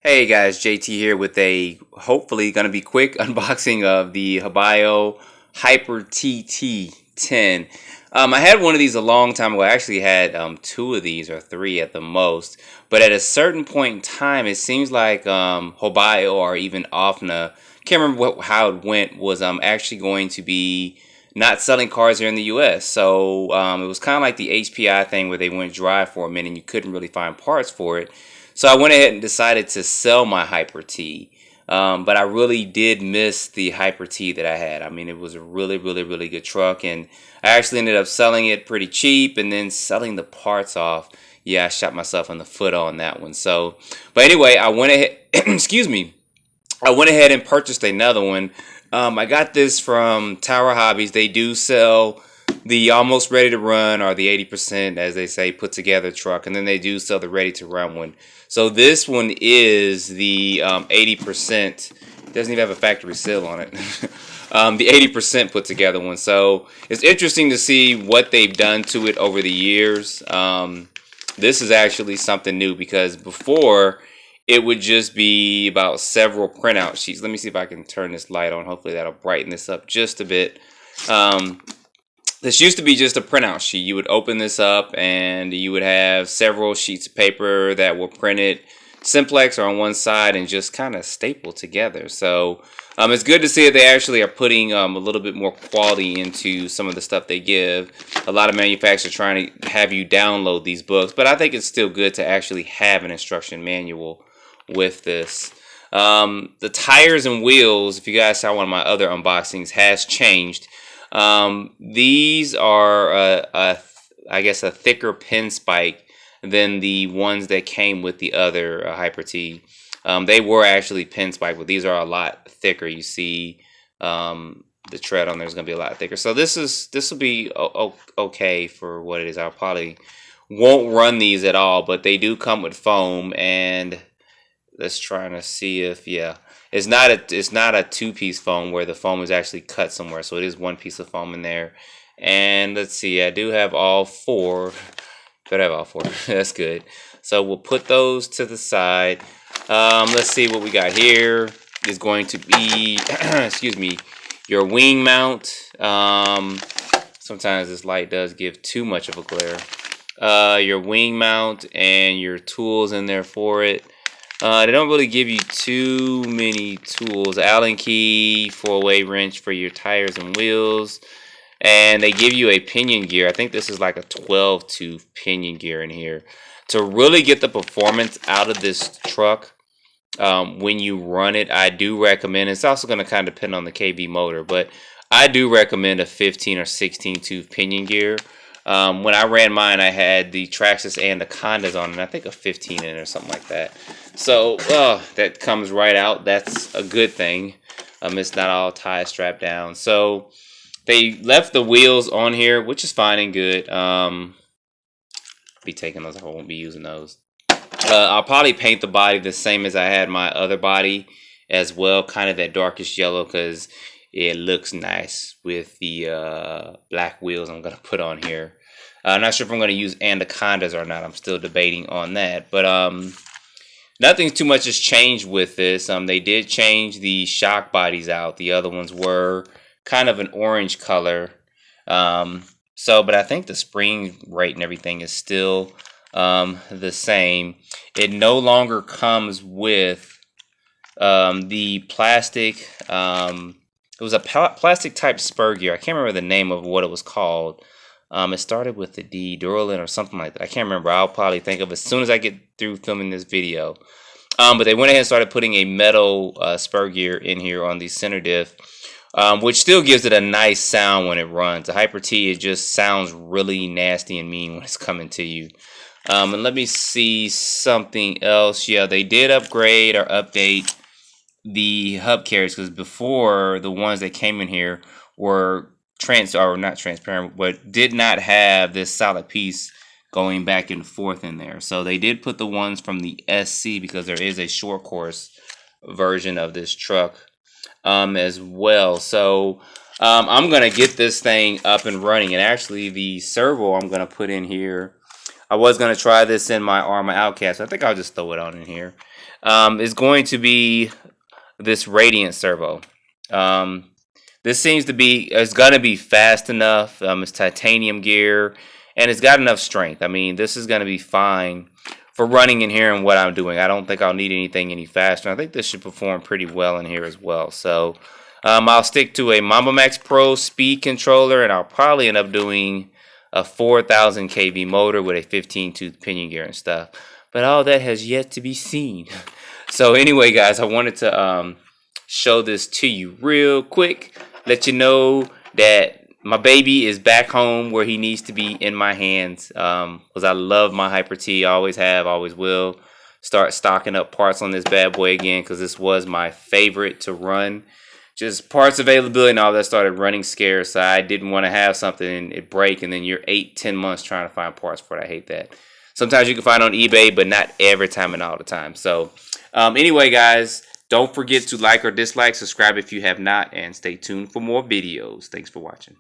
Hey guys, JT here with a hopefully going to be quick unboxing of the Hobao Hyper TT10. I had one of these a long time ago. I actually had two of these or three at the most. But at a certain point in time, it seems like Hobao or even Ofna, can't remember how it went, was actually going to be not selling cars here in the U.S. So it was kind of like the HPI thing where they went dry for a minute and you couldn't really find parts for it. So I went ahead and decided to sell my Hyper T. But I really did miss the Hyper T that I had. I mean, it was a really good truck, and I actually ended up selling it pretty cheap and then selling the parts off. Yeah, I shot myself in the foot on that one. So, but anyway, I went ahead, excuse me, I went ahead and purchased another one. I got this from Tower Hobbies. They do sell the almost ready to run, or the 80%, as they say, put together truck, and then they do sell the ready to run one. So this one is the 80%. It doesn't even have a factory seal on it. The 80% put together one. So it's interesting to see what they've done to it over the years. This is actually something new, because before it would just be about several printout sheets. Let me see if I can turn this light on. Hopefully that'll brighten this up just a bit. This used to be just a printout sheet. You would open this up and you would have several sheets of paper that were printed simplex or on one side and just kind of stapled together. So it's good to see that they actually are putting a little bit more quality into some of the stuff they give. A lot of manufacturers are trying to have you download these books, but I think it's still good to actually have an instruction manual with this. The tires and wheels, if you guys saw one of my other unboxings, has changed. These are I guess a thicker pin spike than the ones that came with the other Hyper T. They were actually pin spike, but these are a lot thicker. You see the tread on there is going to be a lot thicker. So this will be okay for what it is. I probably won't run these at all, but they do come with foam, and let's try to see if, yeah, it's not a two-piece foam where the foam is actually cut somewhere. So it is one piece of foam in there. And let's see, I do have all four. Better have all four. That's good. So we'll put those to the side. Let's see what we got here. Is going to be excuse me, your wing mount. Sometimes this light does give too much of a glare. Your wing mount and your tools in there for it. They don't really give you too many tools. Allen key, 4-way wrench for your tires and wheels. And they give you a pinion gear. I think this is like a 12-tooth pinion gear in here. To really get the performance out of this truck when you run it, I do recommend, it's also going to kind of depend on the KV motor, but I do recommend a 15 or 16-tooth pinion gear. When I ran mine, I had the Traxxas and the Condas on it. I think a 15 in it or something like that. So that comes right out. That's a good thing. It's not all tie strapped down. So they left the wheels on here, which is fine and good. Be taking those. I won't be using those. I'll probably paint the body the same as I had my other body as well, kind of that darkish yellow, because it looks nice with the black wheels I'm going to put on here. I'm not sure if I'm going to use Anacondas or not. I'm still debating on that. But nothing too much has changed with this. They did change the shock bodies out. The other ones were kind of an orange color. But I think the spring rate and everything is still the same. It no longer comes with the plastic. It was a plastic type spur gear. I can't remember the name of what it was called. It started with the D, Duralin or something like that. I can't remember. I'll probably think of it as soon as I get through filming this video. But they went ahead and started putting a metal spur gear in here on the center diff, which still gives it a nice sound when it runs. The Hyper T, it just sounds really nasty and mean when it's coming to you. And let me see something else. Yeah, they did upgrade or update the hub carriers, because before the ones that came in here were not transparent, but did not have this solid piece going back and forth in there. So they did put the ones from the SC, because there is a short course version of this truck as well. So I'm gonna get this thing up and running, and actually the servo I'm gonna put in here. I was gonna try this in my Arma Outcast. I think I'll just throw it on in here. is going to be this Radiant servo. This seems to be, it's going to be fast enough. It's titanium gear, and it's got enough strength. I mean, this is going to be fine for running in here and what I'm doing. I don't think I'll need anything any faster. I think this should perform pretty well in here as well. So I'll stick to a Mamba Max Pro speed controller, and I'll probably end up doing a 4,000 kV motor with a 15-tooth pinion gear and stuff. But all that has yet to be seen. So anyway, guys, I wanted to show this to you real quick. Let you know that my baby is back home where he needs to be, in my hands. Because I love my Hyper T. I always have, always will. Start stocking up parts on this bad boy again, because this was my favorite to run. Just parts availability and all that started running scarce. So I didn't want to have something and it break, and then you're 8-10 months trying to find parts for it. I hate that. Sometimes you can find on eBay, but not every time and all the time. So anyway, guys, don't forget to like or dislike, subscribe if you have not, and stay tuned for more videos. Thanks for watching.